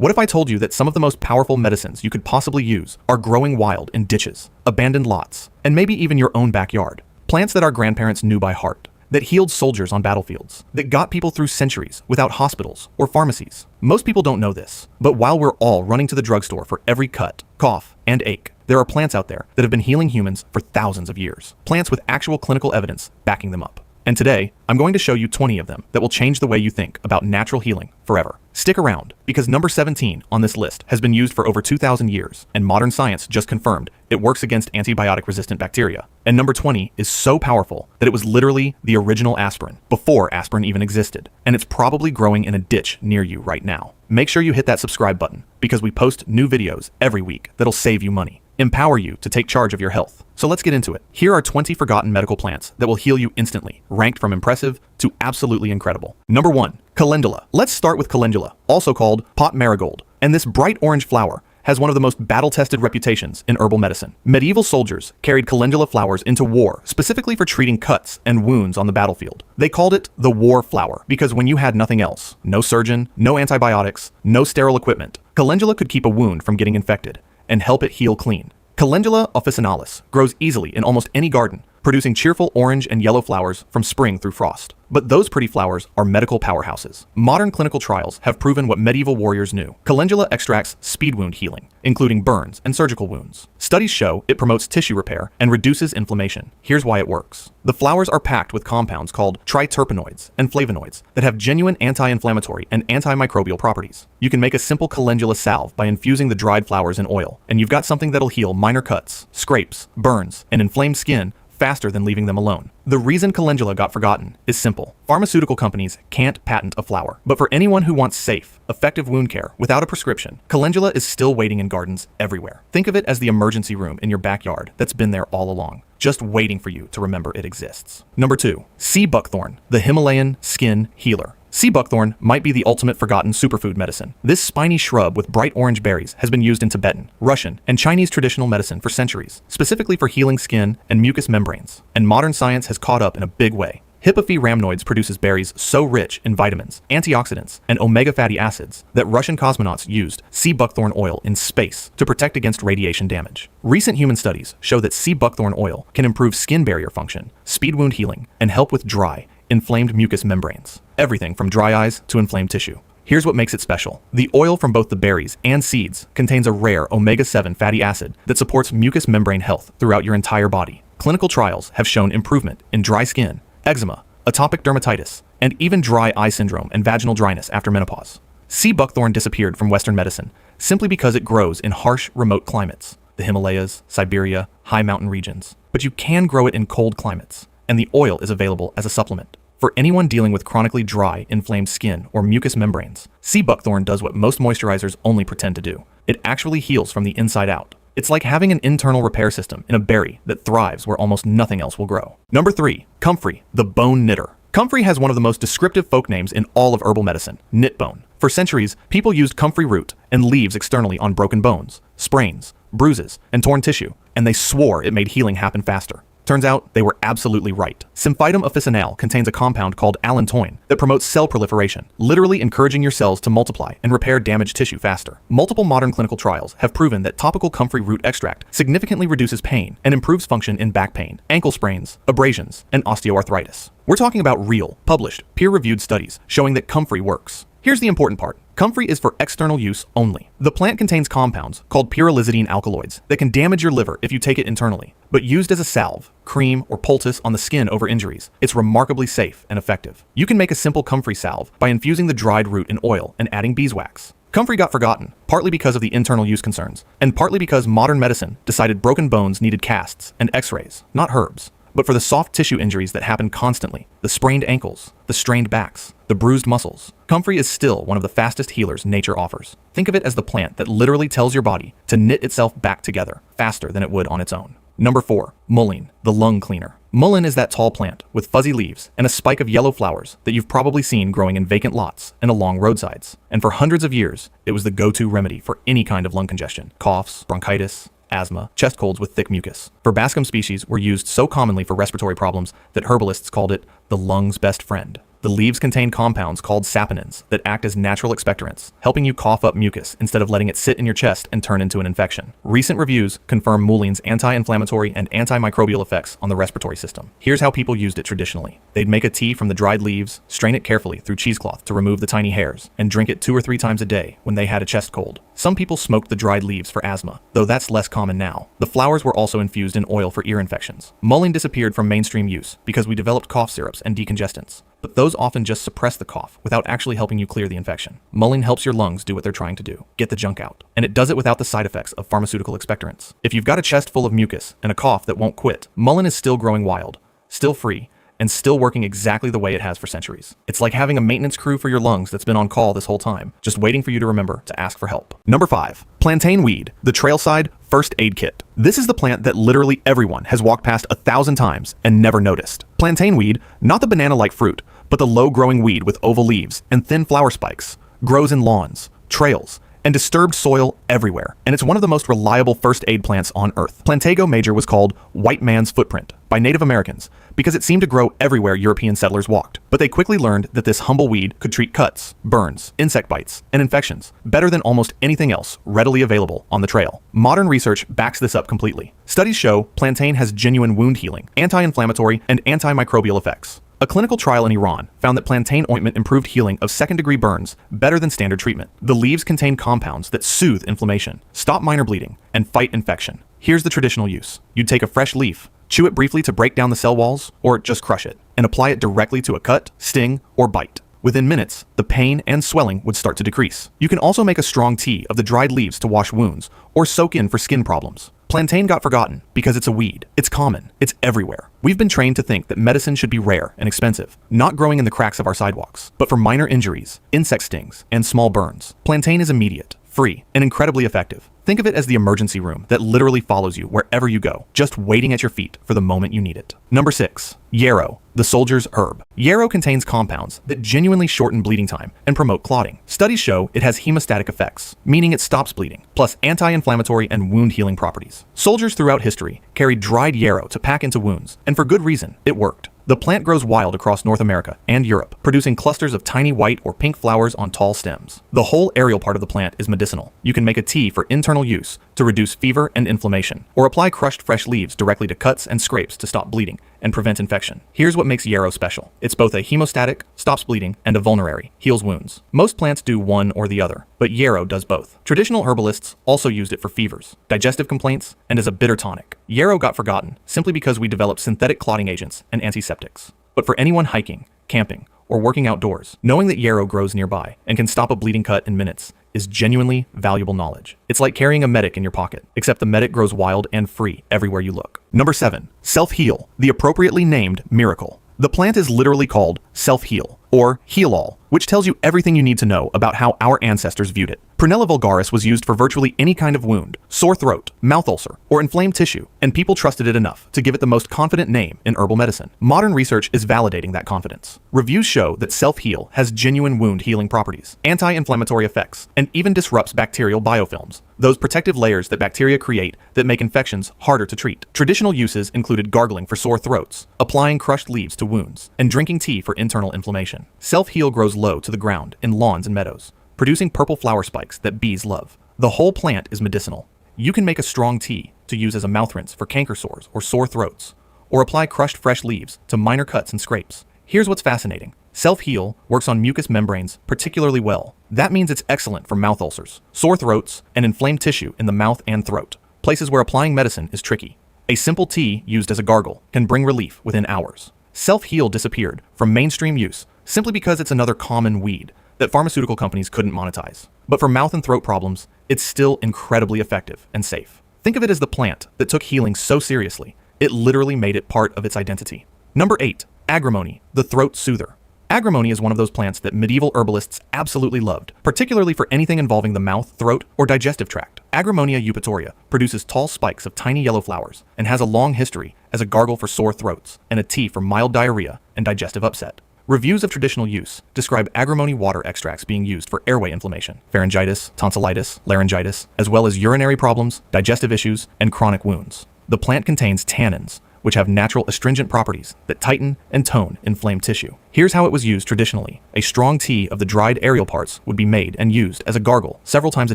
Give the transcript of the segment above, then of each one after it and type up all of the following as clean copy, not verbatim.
What if I told you that some of the most powerful medicines you could possibly use are growing wild in ditches, abandoned lots, and maybe even your own backyard? Plants that our grandparents knew by heart, that healed soldiers on battlefields, that got people through centuries without hospitals or pharmacies. Most people don't know this, but while we're all running to the drugstore for every cut, cough, and ache, there are plants out there that have been healing humans for thousands of years. Plants with actual clinical evidence backing them up. And today, I'm going to show you 20 of them that will change the way you think about natural healing forever. Stick around, because number 17 on this list has been used for over 2,000 years, and modern science just confirmed it works against antibiotic-resistant bacteria. And number 20 is so powerful that it was literally the original aspirin, before aspirin even existed, and it's probably growing in a ditch near you right now. Make sure you hit that subscribe button, because we post new videos every week that'll save you money, empower you to take charge of your health. So let's get into it. Here are 20 forgotten medical plants that will heal you instantly, ranked from impressive to absolutely incredible. Number 1, Calendula. Let's start with Calendula, also called pot marigold. And this bright orange flower has one of the most battle-tested reputations in herbal medicine. Medieval soldiers carried calendula flowers into war, specifically for treating cuts and wounds on the battlefield. They called it the war flower because when you had nothing else, no surgeon, no antibiotics, no sterile equipment, calendula could keep a wound from getting infected and help it heal clean. Calendula officinalis grows easily in almost any garden, producing cheerful orange and yellow flowers from spring through frost. But those pretty flowers are medical powerhouses. Modern clinical trials have proven what medieval warriors knew. Calendula extracts speed wound healing, including burns and surgical wounds. Studies show it promotes tissue repair and reduces inflammation. Here's why it works. The flowers are packed with compounds called triterpenoids and flavonoids that have genuine anti-inflammatory and antimicrobial properties. You can make a simple calendula salve by infusing the dried flowers in oil, and you've got something that'll heal minor cuts, scrapes, burns, and inflamed skin faster than leaving them alone. The reason calendula got forgotten is simple. Pharmaceutical companies can't patent a flower. But for anyone who wants safe, effective wound care without a prescription, calendula is still waiting in gardens everywhere. Think of it as the emergency room in your backyard that's been there all along, just waiting for you to remember it exists. Number 2, sea buckthorn, the Himalayan skin healer. Sea buckthorn might be the ultimate forgotten superfood medicine. This spiny shrub with bright orange berries has been used in Tibetan, Russian, and Chinese traditional medicine for centuries, specifically for healing skin and mucous membranes. And modern science has caught up in a big way. Hippophae rhamnoids produces berries so rich in vitamins, antioxidants, and omega fatty acids that Russian cosmonauts used sea buckthorn oil in space to protect against radiation damage. Recent human studies show that sea buckthorn oil can improve skin barrier function, speed wound healing, and help with dry, inflamed mucous membranes. Everything from dry eyes to inflamed tissue. Here's what makes it special. The oil from both the berries and seeds contains a rare omega-7 fatty acid that supports mucous membrane health throughout your entire body. Clinical trials have shown improvement in dry skin, eczema, atopic dermatitis, and even dry eye syndrome and vaginal dryness after menopause. Sea buckthorn disappeared from Western medicine simply because it grows in harsh, remote climates, the Himalayas, Siberia, high mountain regions. But you can grow it in cold climates, and the oil is available as a supplement. For anyone dealing with chronically dry, inflamed skin or mucous membranes, sea buckthorn does what most moisturizers only pretend to do. It actually heals from the inside out. It's like having an internal repair system in a berry that thrives where almost nothing else will grow. Number 3, Comfrey, the bone knitter. Comfrey has one of the most descriptive folk names in all of herbal medicine, Knitbone. For centuries, people used comfrey root and leaves externally on broken bones, sprains, bruises, and torn tissue, and they swore it made healing happen faster. Turns out they were absolutely right. Symphytum officinale contains a compound called allantoin that promotes cell proliferation, literally encouraging your cells to multiply and repair damaged tissue faster. Multiple modern clinical trials have proven that topical comfrey root extract significantly reduces pain and improves function in back pain, ankle sprains, abrasions, and osteoarthritis. We're talking about real, published, peer-reviewed studies showing that comfrey works. Here's the important part. Comfrey is for external use only. The plant contains compounds called pyrrolizidine alkaloids that can damage your liver if you take it internally, but used as a salve, cream, or poultice on the skin over injuries, it's remarkably safe and effective. You can make a simple comfrey salve by infusing the dried root in oil and adding beeswax. Comfrey got forgotten, partly because of the internal use concerns, and partly because modern medicine decided broken bones needed casts and x-rays, not herbs. But for the soft tissue injuries that happen constantly, the sprained ankles, the strained backs, the bruised muscles, comfrey is still one of the fastest healers nature offers. Think of it as the plant that literally tells your body to knit itself back together faster than it would on its own. Number 4, Mullein, the lung cleaner. Mullein is that tall plant with fuzzy leaves and a spike of yellow flowers that you've probably seen growing in vacant lots and along roadsides. And for hundreds of years, it was the go-to remedy for any kind of lung congestion, coughs, bronchitis, asthma, chest colds with thick mucus. Verbascum species were used so commonly for respiratory problems that herbalists called it the lung's best friend. The leaves contain compounds called saponins that act as natural expectorants, helping you cough up mucus instead of letting it sit in your chest and turn into an infection. Recent reviews confirm mullein's anti-inflammatory and antimicrobial effects on the respiratory system. Here's how people used it traditionally. They'd make a tea from the dried leaves, strain it carefully through cheesecloth to remove the tiny hairs, and drink it 2 or 3 times a day when they had a chest cold. Some people smoked the dried leaves for asthma, though that's less common now. The flowers were also infused in oil for ear infections. Mullein disappeared from mainstream use because we developed cough syrups and decongestants, but those often just suppress the cough without actually helping you clear the infection. Mullein helps your lungs do what they're trying to do, get the junk out, and it does it without the side effects of pharmaceutical expectorants. If you've got a chest full of mucus and a cough that won't quit, mullein is still growing wild, still free, and still working exactly the way it has for centuries. It's like having a maintenance crew for your lungs that's been on call this whole time, just waiting for you to remember to ask for help. Number 5. Plantain Weed, the trailside first aid kit. This is the plant that literally everyone has walked past 1,000 times and never noticed. Plantain weed, not the banana-like fruit, but the low-growing weed with oval leaves and thin flower spikes, grows in lawns, trails, and disturbed soil everywhere, and it's one of the most reliable first aid plants on Earth. Plantago major was called white man's footprint by Native Americans because it seemed to grow everywhere European settlers walked. But they quickly learned that this humble weed could treat cuts, burns, insect bites, and infections better than almost anything else readily available on the trail. Modern research backs this up completely. Studies show plantain has genuine wound healing, anti-inflammatory, and antimicrobial effects. A clinical trial in Iran found that plantain ointment improved healing of second-degree burns better than standard treatment. The leaves contain compounds that soothe inflammation, stop minor bleeding, and fight infection. Here's the traditional use. You'd take a fresh leaf, chew it briefly to break down the cell walls, or just crush it, and apply it directly to a cut, sting, or bite. Within minutes, the pain and swelling would start to decrease. You can also make a strong tea of the dried leaves to wash wounds, or soak in for skin problems. Plantain got forgotten because it's a weed. It's common. It's everywhere. We've been trained to think that medicine should be rare and expensive, not growing in the cracks of our sidewalks. But for minor injuries, insect stings, and small burns, plantain is immediate, free, and incredibly effective. Think of it as the emergency room that literally follows you wherever you go, just waiting at your feet for the moment you need it. Number 6. Yarrow, the soldier's herb. Yarrow contains compounds that genuinely shorten bleeding time and promote clotting. Studies show it has hemostatic effects, meaning it stops bleeding, plus anti-inflammatory and wound healing properties. Soldiers throughout history carried dried yarrow to pack into wounds, and for good reason, it worked. The plant grows wild across North America and Europe, producing clusters of tiny white or pink flowers on tall stems. The whole aerial part of the plant is medicinal. You can make a tea for internal use to reduce fever and inflammation, or apply crushed fresh leaves directly to cuts and scrapes to stop bleeding and prevent infection. Here's what makes yarrow special. It's both a hemostatic, stops bleeding, and a vulnerary, heals wounds. Most plants do one or the other, but yarrow does both. Traditional herbalists also used it for fevers, digestive complaints, and as a bitter tonic. Yarrow got forgotten simply because we developed synthetic clotting agents and antiseptics. But for anyone hiking, camping, or working outdoors, knowing that yarrow grows nearby and can stop a bleeding cut in minutes is genuinely valuable knowledge. It's like carrying a medic in your pocket, except the medic grows wild and free everywhere you look. Number 7. Self-heal, the appropriately named miracle. The plant is literally called self-heal, or heal-all, which tells you everything you need to know about how our ancestors viewed it. Prunella vulgaris was used for virtually any kind of wound, sore throat, mouth ulcer, or inflamed tissue, and people trusted it enough to give it the most confident name in herbal medicine. Modern research is validating that confidence. Reviews show that self-heal has genuine wound healing properties, anti-inflammatory effects, and even disrupts bacterial biofilms, those protective layers that bacteria create that make infections harder to treat. Traditional uses included gargling for sore throats, applying crushed leaves to wounds, and drinking tea for internal inflammation. Self-heal grows low to the ground in lawns and meadows, producing purple flower spikes that bees love. The whole plant is medicinal. You can make a strong tea to use as a mouth rinse for canker sores or sore throats, or apply crushed fresh leaves to minor cuts and scrapes. Here's what's fascinating. Self-heal works on mucous membranes particularly well. That means it's excellent for mouth ulcers, sore throats, and inflamed tissue in the mouth and throat, places where applying medicine is tricky. A simple tea used as a gargle can bring relief within hours. Self-heal disappeared from mainstream use simply because it's another common weed that pharmaceutical companies couldn't monetize. But for mouth and throat problems, it's still incredibly effective and safe. Think of it as the plant that took healing so seriously, it literally made it part of its identity. Number 8. Agrimony, the throat soother. Agrimony is one of those plants that medieval herbalists absolutely loved, particularly for anything involving the mouth, throat, or digestive tract. Agrimonia eupatoria produces tall spikes of tiny yellow flowers and has a long history as a gargle for sore throats and a tea for mild diarrhea and digestive upset. Reviews of traditional use describe agrimony water extracts being used for airway inflammation, pharyngitis, tonsillitis, laryngitis, as well as urinary problems, digestive issues, and chronic wounds. The plant contains tannins, which have natural astringent properties that tighten and tone inflamed tissue. Here's how it was used traditionally. A strong tea of the dried aerial parts would be made and used as a gargle several times a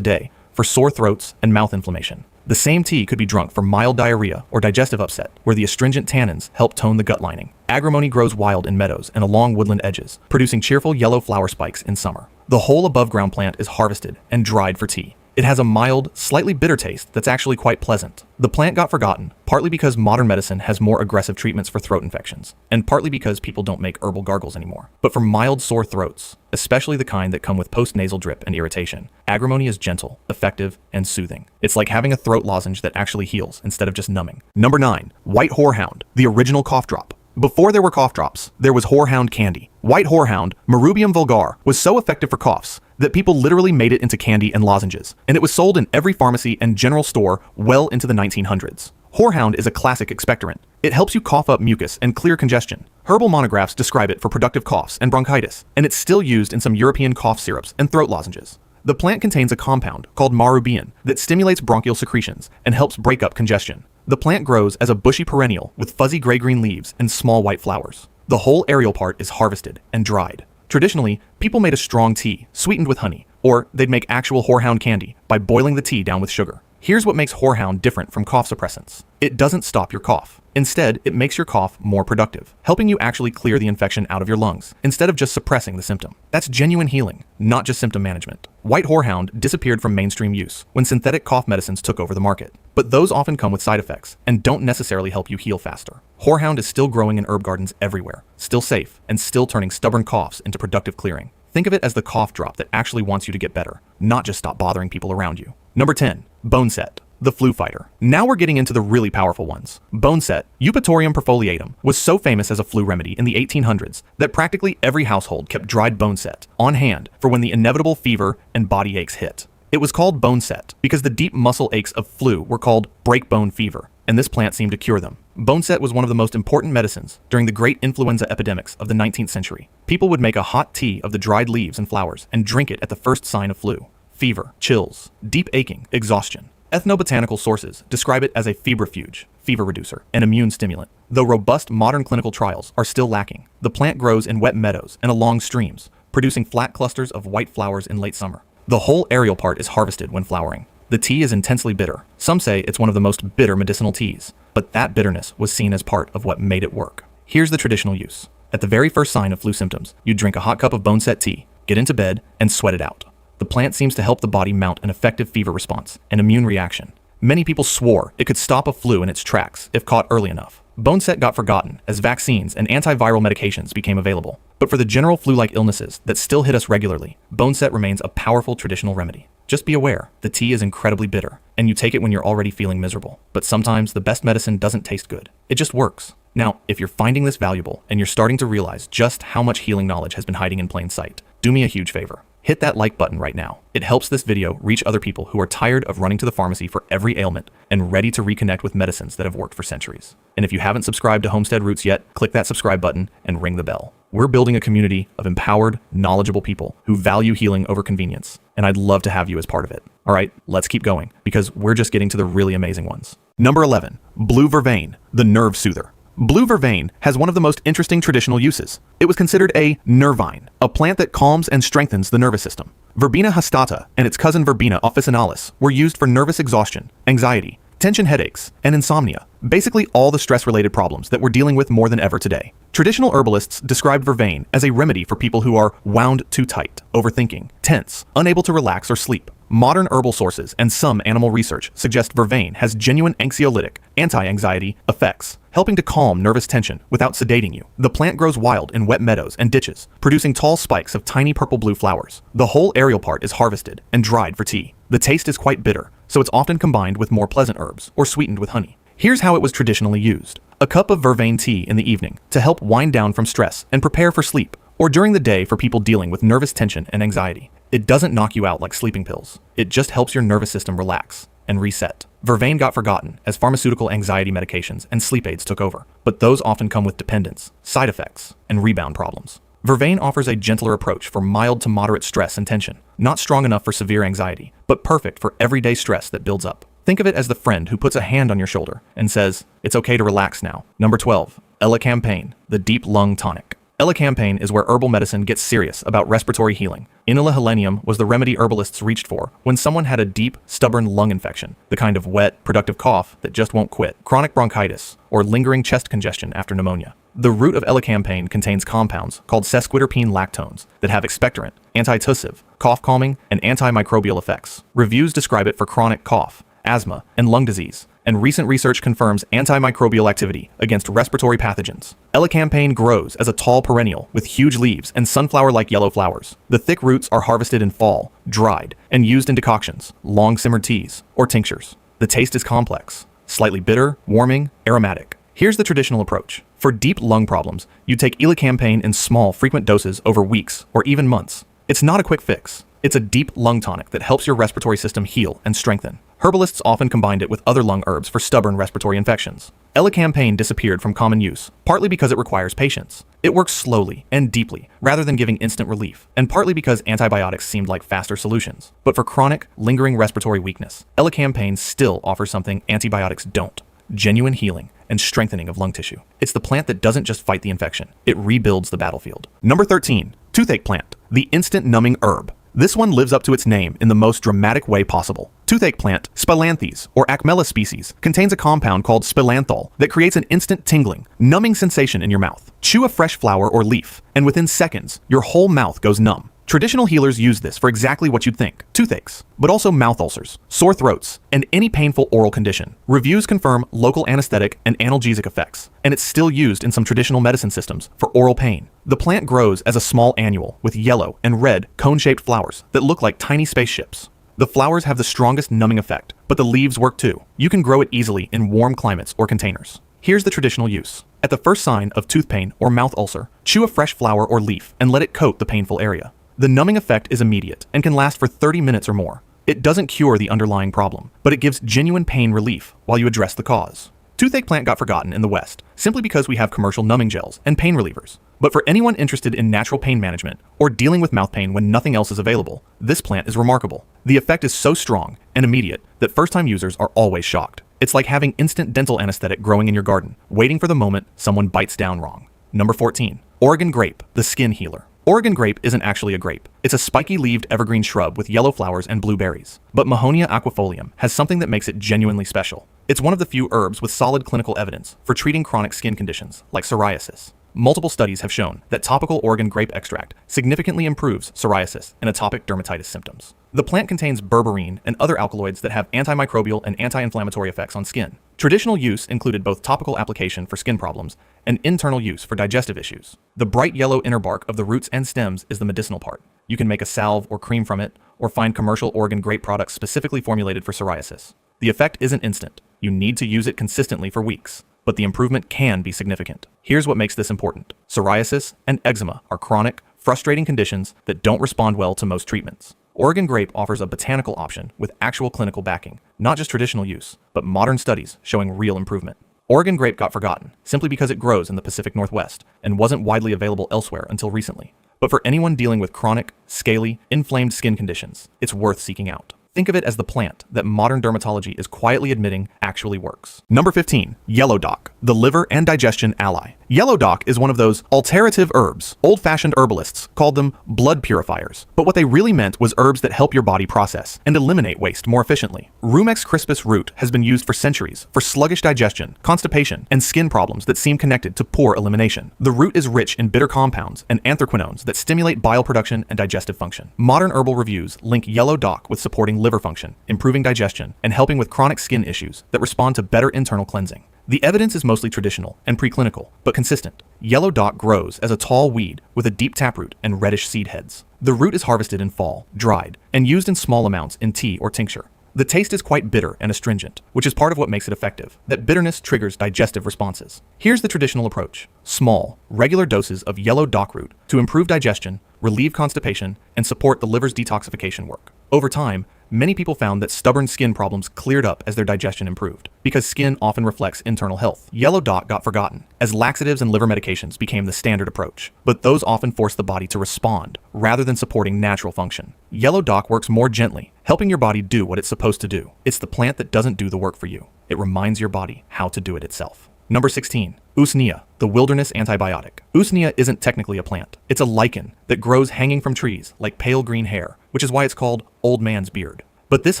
day for sore throats and mouth inflammation. The same tea could be drunk for mild diarrhea or digestive upset, where the astringent tannins help tone the gut lining. Agrimony grows wild in meadows and along woodland edges, producing cheerful yellow flower spikes in summer. The whole above-ground plant is harvested and dried for tea. It has a mild, slightly bitter taste that's actually quite pleasant. The plant got forgotten, partly because modern medicine has more aggressive treatments for throat infections, and partly because people don't make herbal gargles anymore. But for mild sore throats, especially the kind that come with post-nasal drip and irritation, Agrimony is gentle, effective, and soothing. It's like having a throat lozenge that actually heals instead of just numbing. Number 9. White Horehound, the original cough drop. Before there were cough drops, there was Horehound candy. White Horehound, Marubium vulgar, was so effective for coughs that people literally made it into candy and lozenges, and it was sold in every pharmacy and general store well into the 1900s. Horehound is a classic expectorant. It helps you cough up mucus and clear congestion. Herbal monographs describe it for productive coughs and bronchitis, and it's still used in some European cough syrups and throat lozenges. The plant contains a compound called Marubium that stimulates bronchial secretions and helps break up congestion. The plant grows as a bushy perennial with fuzzy gray-green leaves and small white flowers. The whole aerial part is harvested and dried. Traditionally, people made a strong tea, sweetened with honey, or they'd make actual Horehound candy by boiling the tea down with sugar. Here's what makes Horehound different from cough suppressants. It doesn't stop your cough. Instead, it makes your cough more productive, helping you actually clear the infection out of your lungs, instead of just suppressing the symptom. That's genuine healing, not just symptom management. White Horehound disappeared from mainstream use when synthetic cough medicines took over the market, but those often come with side effects and don't necessarily help you heal faster. Horehound is still growing in herb gardens everywhere, still safe, and still turning stubborn coughs into productive clearing. Think of it as the cough drop that actually wants you to get better, not just stop bothering people around you. Number 10. Boneset, the flu fighter. Now we're getting into the really powerful ones. Boneset, Eupatorium perfoliatum, was so famous as a flu remedy in the 1800s that practically every household kept dried boneset on hand for when the inevitable fever and body aches hit. It was called Boneset because the deep muscle aches of flu were called breakbone fever, and this plant seemed to cure them. Boneset was one of the most important medicines during the great influenza epidemics of the 19th century. People would make a hot tea of the dried leaves and flowers and drink it at the first sign of flu. Fever, chills, deep aching, exhaustion. Ethnobotanical sources describe it as a febrifuge, fever reducer, and immune stimulant. Though robust modern clinical trials are still lacking, the plant grows in wet meadows and along streams, producing flat clusters of white flowers in late summer. The whole aerial part is harvested when flowering. The tea is intensely bitter. Some say it's one of the most bitter medicinal teas, but that bitterness was seen as part of what made it work. Here's the traditional use. At the very first sign of flu symptoms, you'd drink a hot cup of Boneset tea, get into bed, and sweat it out. The plant seems to help the body mount an effective fever response and immune reaction. Many people swore it could stop a flu in its tracks if caught early enough. Boneset got forgotten as vaccines and antiviral medications became available. But for the general flu-like illnesses that still hit us regularly, Boneset remains a powerful traditional remedy. Just be aware, the tea is incredibly bitter, and you take it when you're already feeling miserable. But sometimes the best medicine doesn't taste good. It just works. Now, if you're finding this valuable and you're starting to realize just how much healing knowledge has been hiding in plain sight, do me a huge favor. Hit that like button right now. It helps this video reach other people who are tired of running to the pharmacy for every ailment and ready to reconnect with medicines that have worked for centuries. And if you haven't subscribed to Homestead Roots yet, click that subscribe button and ring the bell. We're building a community of empowered, knowledgeable people who value healing over convenience, and I'd love to have you as part of it. All right, let's keep going, because we're just getting to the really amazing ones. Number 11, Blue Vervain, the nerve soother. Blue Vervain has one of the most interesting traditional uses. It was considered a nervine, a plant that calms and strengthens the nervous system. Verbena hastata and its cousin Verbena officinalis were used for nervous exhaustion, anxiety, tension headaches, and insomnia, basically all the stress-related problems that we're dealing with more than ever today. Traditional herbalists described Vervain as a remedy for people who are wound too tight, overthinking, tense, unable to relax or sleep. Modern herbal sources and some animal research suggest Vervain has genuine anxiolytic, anti-anxiety effects, helping to calm nervous tension without sedating you. The plant grows wild in wet meadows and ditches, producing tall spikes of tiny purple-blue flowers. The whole aerial part is harvested and dried for tea. The taste is quite bitter, so it's often combined with more pleasant herbs or sweetened with honey. Here's how it was traditionally used. A cup of Vervain tea in the evening to help wind down from stress and prepare for sleep, or during the day for people dealing with nervous tension and anxiety. It doesn't knock you out like sleeping pills. It just helps your nervous system relax and reset. Vervain got forgotten as pharmaceutical anxiety medications and sleep aids took over, but those often come with dependence, side effects, and rebound problems. Vervain offers a gentler approach for mild to moderate stress and tension, not strong enough for severe anxiety, but perfect for everyday stress that builds up. Think of it as the friend who puts a hand on your shoulder and says, it's okay to relax now. Number 12, Elecampane, the deep lung tonic. Elecampane is where herbal medicine gets serious about respiratory healing. Inula helenium was the remedy herbalists reached for when someone had a deep, stubborn lung infection, the kind of wet, productive cough that just won't quit, chronic bronchitis, or lingering chest congestion after pneumonia. The root of elecampane contains compounds called sesquiterpene lactones that have expectorant, antitussive, cough-calming, and antimicrobial effects. Reviews describe it for chronic cough, asthma, and lung disease, and recent research confirms antimicrobial activity against respiratory pathogens. Elecampane grows as a tall perennial with huge leaves and sunflower-like yellow flowers. The thick roots are harvested in fall, dried, and used in decoctions, long simmered teas, or tinctures. The taste is complex, slightly bitter, warming, aromatic. Here's the traditional approach. For deep lung problems, you take elecampane in small, frequent doses over weeks or even months. It's not a quick fix. It's a deep lung tonic that helps your respiratory system heal and strengthen. Herbalists often combined it with other lung herbs for stubborn respiratory infections. Elecampane disappeared from common use, partly because it requires patience. It works slowly and deeply, rather than giving instant relief, and partly because antibiotics seemed like faster solutions. But for chronic, lingering respiratory weakness, elecampane still offers something antibiotics don't: genuine healing and strengthening of lung tissue. It's the plant that doesn't just fight the infection, it rebuilds the battlefield. Number 13, toothache plant, the instant numbing herb. This one lives up to its name in the most dramatic way possible. Toothache plant, Spilanthes, or Acmella species, contains a compound called spilanthol that creates an instant tingling, numbing sensation in your mouth. Chew a fresh flower or leaf, and within seconds, your whole mouth goes numb. Traditional healers use this for exactly what you'd think: toothaches, but also mouth ulcers, sore throats, and any painful oral condition. Reviews confirm local anesthetic and analgesic effects, and it's still used in some traditional medicine systems for oral pain. The plant grows as a small annual with yellow and red cone-shaped flowers that look like tiny spaceships. The flowers have the strongest numbing effect, but the leaves work too. You can grow it easily in warm climates or containers. Here's the traditional use. At the first sign of tooth pain or mouth ulcer, chew a fresh flower or leaf and let it coat the painful area. The numbing effect is immediate and can last for 30 minutes or more. It doesn't cure the underlying problem, but it gives genuine pain relief while you address the cause. Toothache plant got forgotten in the West simply because we have commercial numbing gels and pain relievers. But for anyone interested in natural pain management or dealing with mouth pain when nothing else is available, this plant is remarkable. The effect is so strong and immediate that first-time users are always shocked. It's like having instant dental anesthetic growing in your garden, waiting for the moment someone bites down wrong. Number 14, Oregon grape, the skin healer. Oregon grape isn't actually a grape. It's a spiky-leaved evergreen shrub with yellow flowers and blue berries. But Mahonia aquifolium has something that makes it genuinely special. It's one of the few herbs with solid clinical evidence for treating chronic skin conditions like psoriasis. Multiple studies have shown that topical Oregon grape extract significantly improves psoriasis and atopic dermatitis symptoms. The plant contains berberine and other alkaloids that have antimicrobial and anti-inflammatory effects on skin. Traditional use included both topical application for skin problems and internal use for digestive issues. The bright yellow inner bark of the roots and stems is the medicinal part. You can make a salve or cream from it, or find commercial Oregon grape products specifically formulated for psoriasis. The effect isn't instant. You need to use it consistently for weeks, but the improvement can be significant. Here's what makes this important. Psoriasis and eczema are chronic, frustrating conditions that don't respond well to most treatments. Oregon grape offers a botanical option with actual clinical backing, not just traditional use, but modern studies showing real improvement. Oregon grape got forgotten simply because it grows in the Pacific Northwest and wasn't widely available elsewhere until recently. But for anyone dealing with chronic, scaly, inflamed skin conditions, it's worth seeking out. Think of it as the plant that modern dermatology is quietly admitting actually works. Number 15, yellow dock, the liver and digestion ally. Yellow dock is one of those alterative herbs. Old-fashioned herbalists called them blood purifiers, but what they really meant was herbs that help your body process and eliminate waste more efficiently. Rumex crispus root has been used for centuries for sluggish digestion, constipation, and skin problems that seem connected to poor elimination. The root is rich in bitter compounds and anthraquinones that stimulate bile production and digestive function. Modern herbal reviews link yellow dock with supporting liver function, improving digestion, and helping with chronic skin issues that respond to better internal cleansing. The evidence is mostly traditional and preclinical, but consistent. Yellow dock grows as a tall weed with a deep taproot and reddish seed heads. The root is harvested in fall, dried, and used in small amounts in tea or tincture. The taste is quite bitter and astringent, which is part of what makes it effective. That bitterness triggers digestive responses. Here's the traditional approach. Small, regular doses of yellow dock root to improve digestion, relieve constipation, and support the liver's detoxification work. Over time, many people found that stubborn skin problems cleared up as their digestion improved, because skin often reflects internal health. Yellow dock got forgotten, as laxatives and liver medications became the standard approach, but those often force the body to respond, rather than supporting natural function. Yellow dock works more gently, helping your body do what it's supposed to do. It's the plant that doesn't do the work for you. It reminds your body how to do it itself. Number 16. Usnea, the wilderness antibiotic. Usnea isn't technically a plant. It's a lichen that grows hanging from trees like pale green hair, which is why it's called old man's beard. But this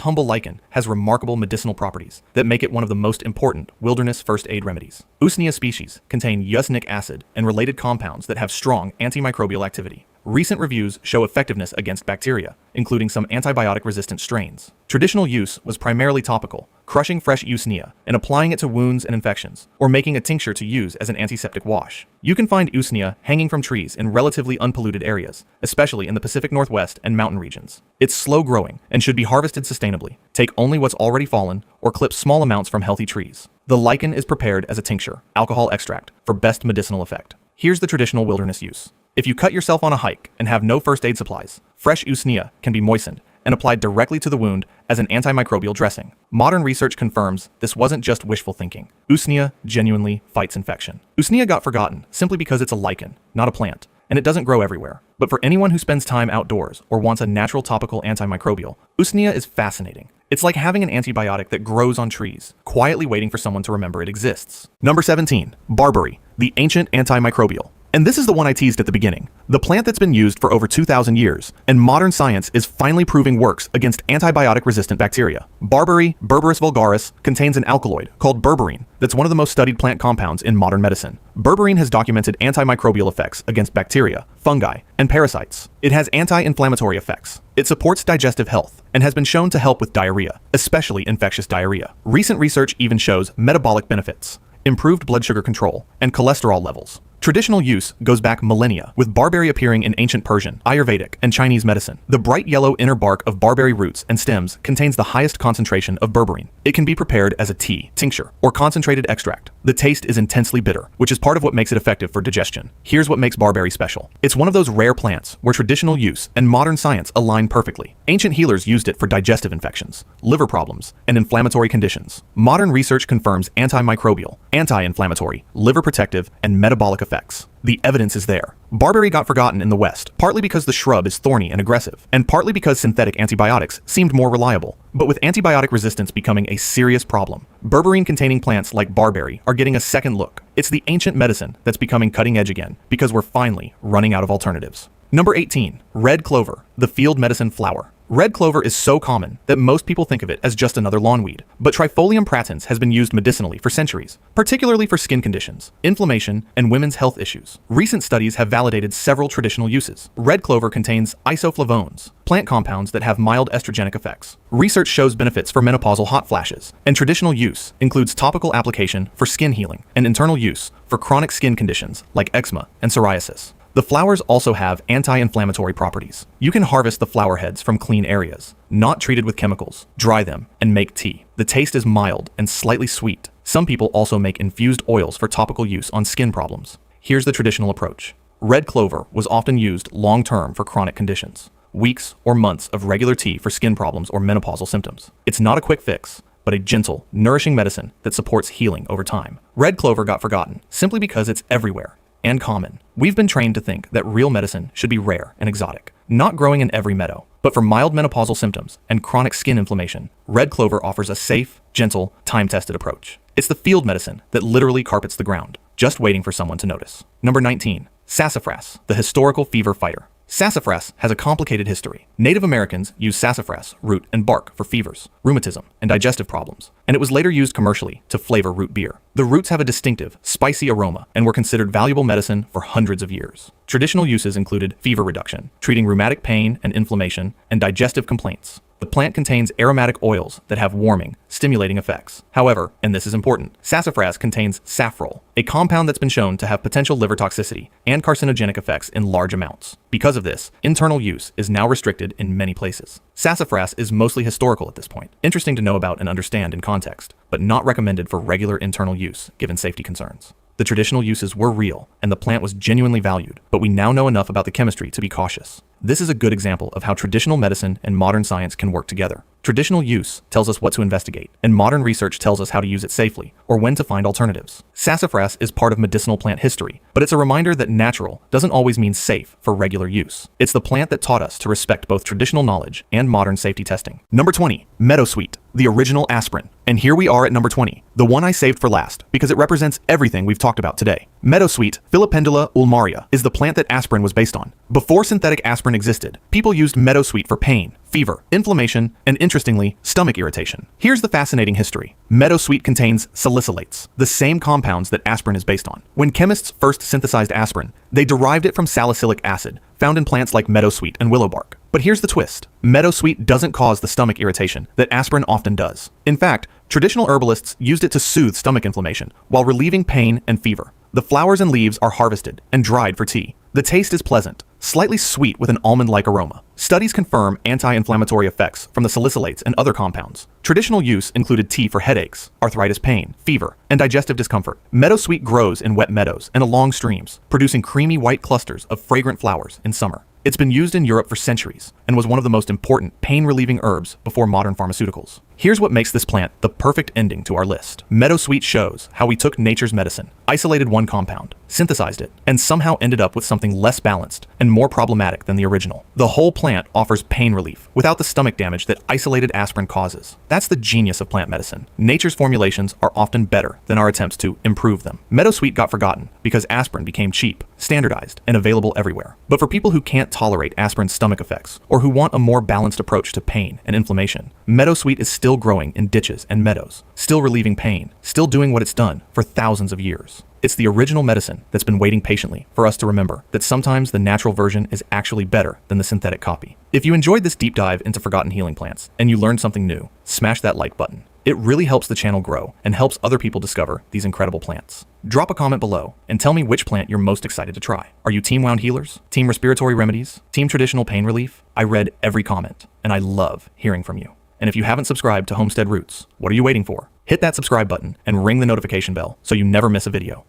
humble lichen has remarkable medicinal properties that make it one of the most important wilderness first aid remedies. Usnea species contain usnic acid and related compounds that have strong antimicrobial activity. Recent reviews show effectiveness against bacteria, including some antibiotic-resistant strains. Traditional use was primarily topical, crushing fresh Usnea and applying it to wounds and infections, or making a tincture to use as an antiseptic wash. You can find Usnea hanging from trees in relatively unpolluted areas, especially in the Pacific Northwest and mountain regions. It's slow-growing and should be harvested sustainably. Take only what's already fallen or clip small amounts from healthy trees. The lichen is prepared as a tincture, alcohol extract, for best medicinal effect. Here's the traditional wilderness use. If you cut yourself on a hike and have no first aid supplies, fresh Usnea can be moistened and applied directly to the wound as an antimicrobial dressing. Modern research confirms this wasn't just wishful thinking. Usnea genuinely fights infection. Usnea got forgotten simply because it's a lichen, not a plant, and it doesn't grow everywhere. But for anyone who spends time outdoors or wants a natural topical antimicrobial, Usnea is fascinating. It's like having an antibiotic that grows on trees, quietly waiting for someone to remember it exists. Number 17. Barberry, the ancient antimicrobial. And this is the one I teased at the beginning. The plant that's been used for over 2,000 years, and modern science is finally proving works against antibiotic-resistant bacteria. Barberry, Berberis vulgaris, contains an alkaloid called berberine that's one of the most studied plant compounds in modern medicine. Berberine has documented antimicrobial effects against bacteria, fungi, and parasites. It has anti-inflammatory effects. It supports digestive health and has been shown to help with diarrhea, especially infectious diarrhea. Recent research even shows metabolic benefits, improved blood sugar control, and cholesterol levels. Traditional use goes back millennia, with barberry appearing in ancient Persian, Ayurvedic, and Chinese medicine. The bright yellow inner bark of barberry roots and stems contains the highest concentration of berberine. It can be prepared as a tea, tincture, or concentrated extract. The taste is intensely bitter, which is part of what makes it effective for digestion. Here's what makes barberry special. It's one of those rare plants where traditional use and modern science align perfectly. Ancient healers used it for digestive infections, liver problems, and inflammatory conditions. Modern research confirms antimicrobial, anti-inflammatory, liver protective, and metabolic effects. The evidence is there. Barberry got forgotten in the West, partly because the shrub is thorny and aggressive, and partly because synthetic antibiotics seemed more reliable. But with antibiotic resistance becoming a serious problem, berberine-containing plants like barberry are getting a second look. It's the ancient medicine that's becoming cutting edge again, because we're finally running out of alternatives. Number 18. Red clover, the field medicine flower. Red clover is so common that most people think of it as just another lawn weed, but Trifolium pratense has been used medicinally for centuries, particularly for skin conditions, inflammation, and women's health issues. Recent studies have validated several traditional uses. Red clover contains isoflavones, plant compounds that have mild estrogenic effects. Research shows benefits for menopausal hot flashes, and traditional use includes topical application for skin healing and internal use for chronic skin conditions like eczema and psoriasis. The flowers also have anti-inflammatory properties. You can harvest the flower heads from clean areas, not treated with chemicals, dry them, and make tea. The taste is mild and slightly sweet. Some people also make infused oils for topical use on skin problems. Here's the traditional approach. Red clover was often used long-term for chronic conditions. Weeks or months of regular tea for skin problems or menopausal symptoms. It's not a quick fix, but a gentle, nourishing medicine that supports healing over time. Red clover got forgotten simply because it's everywhere and common. We've been trained to think that real medicine should be rare and exotic, not growing in every meadow. But for mild menopausal symptoms and chronic skin inflammation, red clover offers a safe, gentle, time-tested approach. It's the field medicine that literally carpets the ground, just waiting for someone to notice. Number 19. Sassafras, the historical fever fighter. Sassafras has a complicated history. Native Americans used sassafras root and bark for fevers, rheumatism, and digestive problems, and it was later used commercially to flavor root beer. The roots have a distinctive, spicy aroma and were considered valuable medicine for hundreds of years. Traditional uses included fever reduction, treating rheumatic pain and inflammation, and digestive complaints. The plant contains aromatic oils that have warming, stimulating effects. However, and this is important, sassafras contains safrole, a compound that's been shown to have potential liver toxicity and carcinogenic effects in large amounts. Because of this, internal use is now restricted in many places. Sassafras is mostly historical at this point, interesting to know about and understand in context, but not recommended for regular internal use given safety concerns. The traditional uses were real, and the plant was genuinely valued, but we now know enough about the chemistry to be cautious. This is a good example of how traditional medicine and modern science can work together. Traditional use tells us what to investigate, and modern research tells us how to use it safely, or when to find alternatives. Sassafras is part of medicinal plant history, but it's a reminder that natural doesn't always mean safe for regular use. It's the plant that taught us to respect both traditional knowledge and modern safety testing. Number 20, Meadowsweet, the original aspirin. And here we are at number 20, the one I saved for last because it represents everything we've talked about today. Meadowsweet, Filipendula ulmaria, is the plant that aspirin was based on. Before synthetic aspirin existed, people used meadowsweet for pain, fever, inflammation, and interestingly, stomach irritation. Here's the fascinating history. Meadowsweet contains salicylates, the same compounds that aspirin is based on. When chemists first synthesized aspirin, they derived it from salicylic acid, found in plants like meadowsweet and willowbark. But here's the twist. Meadowsweet doesn't cause the stomach irritation that aspirin often does. In fact, traditional herbalists used it to soothe stomach inflammation while relieving pain and fever. The flowers and leaves are harvested and dried for tea. The taste is pleasant, slightly sweet with an almond-like aroma. Studies confirm anti-inflammatory effects from the salicylates and other compounds. Traditional use included tea for headaches, arthritis pain, fever, and digestive discomfort. Meadowsweet grows in wet meadows and along streams, producing creamy white clusters of fragrant flowers in summer. It's been used in Europe for centuries and was one of the most important pain-relieving herbs before modern pharmaceuticals. Here's what makes this plant the perfect ending to our list. Meadowsweet shows how we took nature's medicine, isolated one compound, synthesized it, and somehow ended up with something less balanced and more problematic than the original. The whole plant offers pain relief without the stomach damage that isolated aspirin causes. That's the genius of plant medicine. Nature's formulations are often better than our attempts to improve them. Meadowsweet got forgotten because aspirin became cheap, standardized, and available everywhere. But for people who can't tolerate aspirin's stomach effects or who want a more balanced approach to pain and inflammation, meadowsweet is still growing in ditches and meadows, still relieving pain, still doing what it's done for thousands of years. It's the original medicine that's been waiting patiently for us to remember that sometimes the natural version is actually better than the synthetic copy. If you enjoyed this deep dive into forgotten healing plants and you learned something new, smash that like button. It really helps the channel grow and helps other people discover these incredible plants. Drop a comment below and tell me which plant you're most excited to try. Are you Team Wound Healers? Team Respiratory Remedies? Team Traditional Pain Relief? I read every comment, and I love hearing from you. And if you haven't subscribed to Homestead Roots, what are you waiting for? Hit that subscribe button and ring the notification bell so you never miss a video.